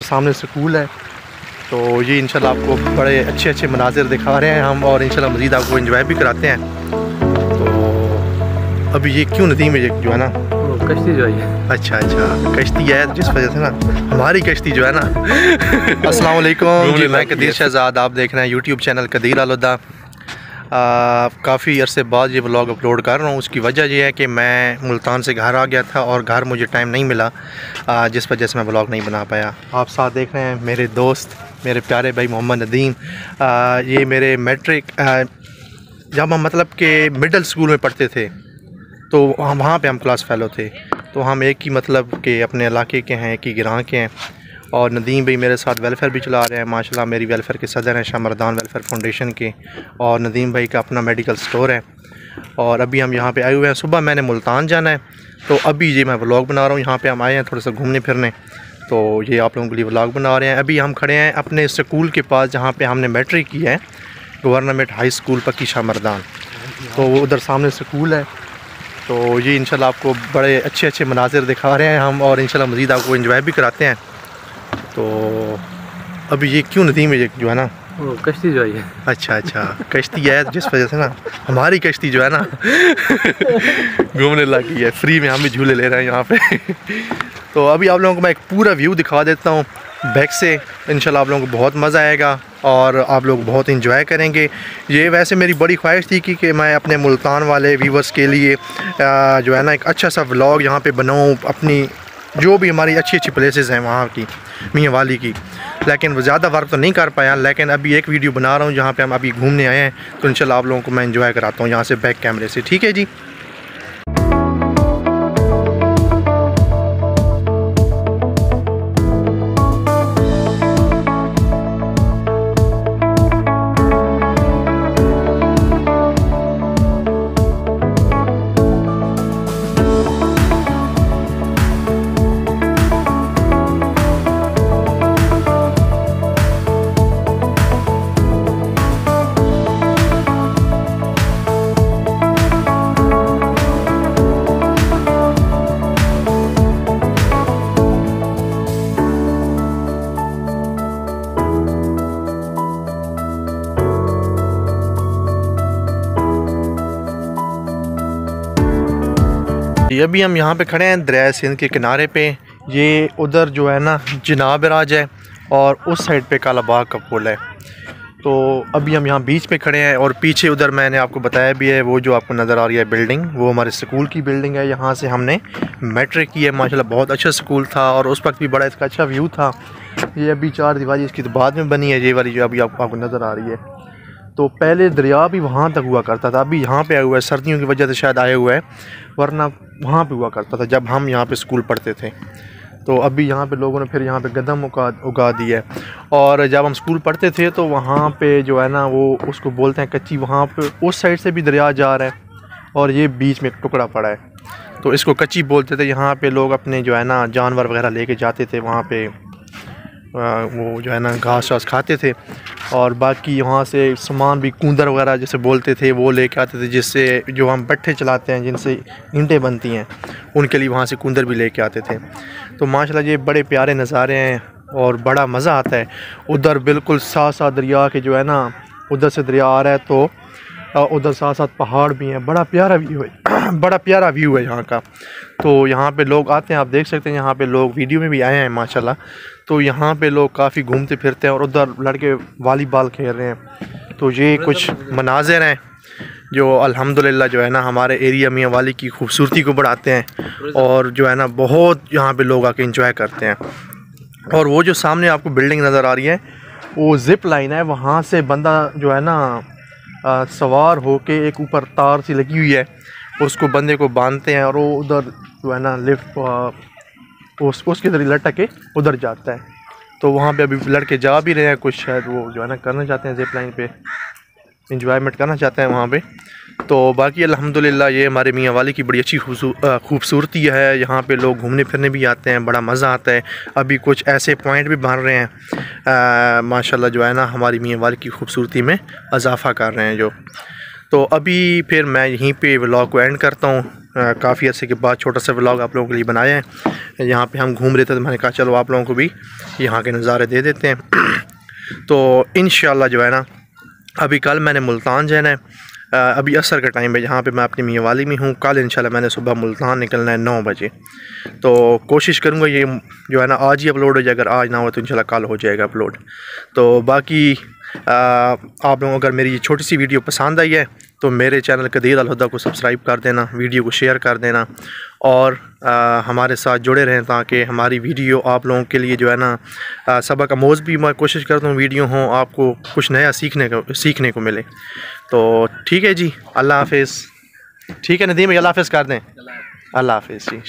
सामने स्कूल है। तो ये इंशाल्लाह आपको बड़े अच्छे अच्छे मनाजिर दिखा रहे हैं हम, और इंशाल्लाह मज़ीद आपको एंजॉय भी कराते हैं। तो अभी ये क्यों नदी में जो है ना कश्ती जो है, अच्छा कश्ती है, जिस वजह से ना हमारी कश्ती जो है ना अस्सलाम वालेकुम जी, मैं कदीर शहजाद, आप देख रहे हैं यूट्यूब चैनल कदीर आलुदा। काफ़ी अरसे बाद ये व्लॉग अपलोड कर रहा हूँ। उसकी वजह यह है कि मैं मुल्तान से घर आ गया था और घर मुझे टाइम नहीं मिला, जिस वजह से मैं व्लॉग नहीं बना पाया। आप साथ देख रहे हैं मेरे दोस्त, मेरे प्यारे भाई मोहम्मद नदीम। ये मेरे मैट्रिक जब हम मतलब कि मिडिल स्कूल में पढ़ते थे तो हम वहाँ पे हम क्लास फेलो थे। तो हम एक ही मतलब कि अपने इलाके के हैं, एक ही गिरां के हैं। और नदीम भाई मेरे साथ वेलफेयर भी चला रहे हैं माशाल्लाह, मेरी वेलफेयर के सदर हैं शाह मर्दान वेलफेयर फाउंडेशन के। और नदीम भाई का अपना मेडिकल स्टोर है। और अभी हम यहाँ पे आए हुए हैं, सुबह मैंने मुल्तान जाना है तो अभी ये मैं व्लॉग बना रहा हूँ। यहाँ पे हम आए हैं थोड़ा सा घूमने फिरने, तो ये आप लोगों के लिए व्लॉग बना रहे हैं। अभी हम खड़े हैं अपने स्कूल के पास जहाँ पर हमने मैट्रिक किया है, गवर्नमेंट हाई स्कूल पक्की शाह मर्दान। तो उधर सामने स्कूल है। तो ये इंशाल्लाह आपको बड़े अच्छे अच्छे मनाजिर दिखा रहे हैं हम, और इंशाल्लाह मज़ीद आपको एंजॉय भी कराते हैं। तो अभी ये क्यों नदी में जो है ना कश्ती जो है, अच्छा कश्ती है, जिस वजह से ना हमारी कश्ती जो है ना घूमने लगी है। फ्री में हम भी झूले ले रहे हैं यहाँ पे। तो अभी आप लोगों को मैं एक पूरा व्यू दिखा देता हूँ बैक से, इंशाल्लाह आप लोगों को बहुत मज़ा आएगा और आप लोग बहुत इंजॉय करेंगे। ये वैसे मेरी बड़ी ख्वाहिश थी कि मैं अपने मुल्तान वाले व्यूवर्स के लिए जो है ना एक अच्छा सा व्लॉग यहाँ पे बनाऊँ, अपनी जो भी हमारी अच्छी अच्छी प्लेसेस हैं वहाँ की, मियाँ वाली की। लेकिन वो ज़्यादा वर्क तो नहीं कर पाया, लेकिन अभी एक वीडियो बना रहा हूँ जहाँ पे हम अभी घूमने आए हैं। तो इंशाल्लाह आप लोगों को मैं एंजॉय कराता हूँ यहाँ से बैक कैमरे से, ठीक है जी। अभी हम यहाँ पे खड़े हैं दरिया सिंध के किनारे पे। ये उधर जो है ना जनाब राज है और उस साइड पे काला बाग का पुल है। तो अभी हम यहाँ बीच पे खड़े हैं और पीछे उधर मैंने आपको बताया भी है, वो जो आपको नज़र आ रही है बिल्डिंग, वो हमारे स्कूल की बिल्डिंग है। यहाँ से हमने मैट्रिक की है माशाल्लाह, बहुत अच्छा स्कूल था और उस वक्त भी बड़ा इसका अच्छा व्यू था। ये अभी 4 दीवारी इसकी तो बाद में बनी है, ये वाली जो अभी आपको नज़र आ रही है। तो पहले दरिया भी वहाँ तक हुआ करता था, अभी यहाँ पे आया हुआ है, सर्दियों की वजह से शायद आया हुआ है, वरना वहाँ पे हुआ करता था जब हम यहाँ पे स्कूल पढ़ते थे। तो अभी यहाँ पे लोगों ने फिर यहाँ पे कदम उगा दी है। और जब हम स्कूल पढ़ते थे तो वहाँ पे जो है ना वो उसको बोलते हैं कच्ची, वहाँ पे उस साइड से भी दरिया जा रहा है और ये बीच में एक टुकड़ा पड़ा है, तो इसको कच्ची बोलते थे। यहाँ पे लोग अपने जो है ना जानवर वगैरह लेके जाते थे, वहाँ पे वो जो है ना घास वास खाते थे। और बाकी वहाँ से सामान भी कूंदर वगैरह जैसे बोलते थे वो लेके आते थे, जिससे जो हम भट्ठे चलाते हैं जिनसे ईंटें बनती हैं, उनके लिए वहाँ से कूंदर भी लेके आते थे। तो माशाल्लाह ये बड़े प्यारे नज़ारे हैं और बड़ा मज़ा आता है। उधर बिल्कुल साथ साथ दरिया के जो है ना, उधर से दरिया आ रहा है तो उधर साथ साथ पहाड़ भी हैं, बड़ा प्यारा व्यू है बड़ा प्यारा व्यू है यहाँ का। तो यहाँ पे लोग आते हैं, आप देख सकते हैं यहाँ पे लोग वीडियो में भी आए हैं माशाल्लाह। तो यहाँ पे लोग काफ़ी घूमते फिरते हैं और उधर लड़के वॉलीबॉल खेल रहे हैं। तो ये कुछ मनाज़िर हैं जो अल्हम्दुलिल्लाह जो है ना हमारे एरिया मियाँ वाली की खूबसूरती को बढ़ाते हैं और जो है ना बहुत यहाँ पे लोग आके इंजॉय करते हैं। और वो जो सामने आपको बिल्डिंग नज़र आ रही है वो ज़िप लाइन है, वहाँ से बंदा जो है ना सवार होके एक ऊपर तार सी लगी हुई है, उसको बंदे को बांधते हैं और वो उधर जो है ना लिफ्ट उसके ज़रिए लटक के उधर जाता है। तो वहाँ पे अभी लड़के जा भी रहे हैं, कुछ शायद वो जो है ना करना चाहते हैं, ज़िप लाइन पे इंजॉयमेंट करना चाहते हैं वहाँ पे। तो बाकी अल्हम्दुलिल्लाह ये हमारे मियाँ वाली की बड़ी अच्छी खूबसूरती है। यहाँ पे लोग घूमने फिरने भी आते हैं, बड़ा मज़ा आता है। अभी कुछ ऐसे पॉइंट भी बन रहे हैं माशाल्लाह जो है ना हमारी मियाँ वाली की खूबसूरती में इजाफ़ा कर रहे हैं जो। तो अभी फिर मैं यहीं पे व्लॉग को एंड करता हूँ। काफ़ी अर्से के बाद छोटा सा व्लॉग आप लोगों के लिए बनाया है। यहाँ पे हम घूम रहे थे तो मैंने कहा चलो आप लोगों को भी यहाँ के नज़ारे दे देते हैं। तो इंशाल्लाह जो है ना, अभी कल मैंने मुल्तान जाना है, अभी असर का टाइम है, यहाँ पे मैं अपनी मियाँ वाली में हूँ। कल इंशाल्लाह मैंने सुबह मुल्तान निकलना है 9 बजे। तो कोशिश करूँगा ये जो है ना आज ही अपलोड हो जाए, अगर आज ना हो तो इंशाल्लाह कल हो जाएगा अपलोड। तो बाकी आप लोगों को अगर मेरी ये छोटी सी वीडियो पसंद आई है तो मेरे चैनल कदीर अल हुदा को सब्सक्राइब कर देना, वीडियो को शेयर कर देना और हमारे साथ जुड़े रहें ताकि हमारी वीडियो आप लोगों के लिए जो है ना सबक आमोज़ भी मैं कोशिश करता हूँ वीडियो हो, आपको कुछ नया सीखने को मिले। तो ठीक है जी, अल्लाह हाफिज़। ठीक है नदीम, अल्लाह हाफिज़ कर दें। अल्लाह हाफिज़ जी।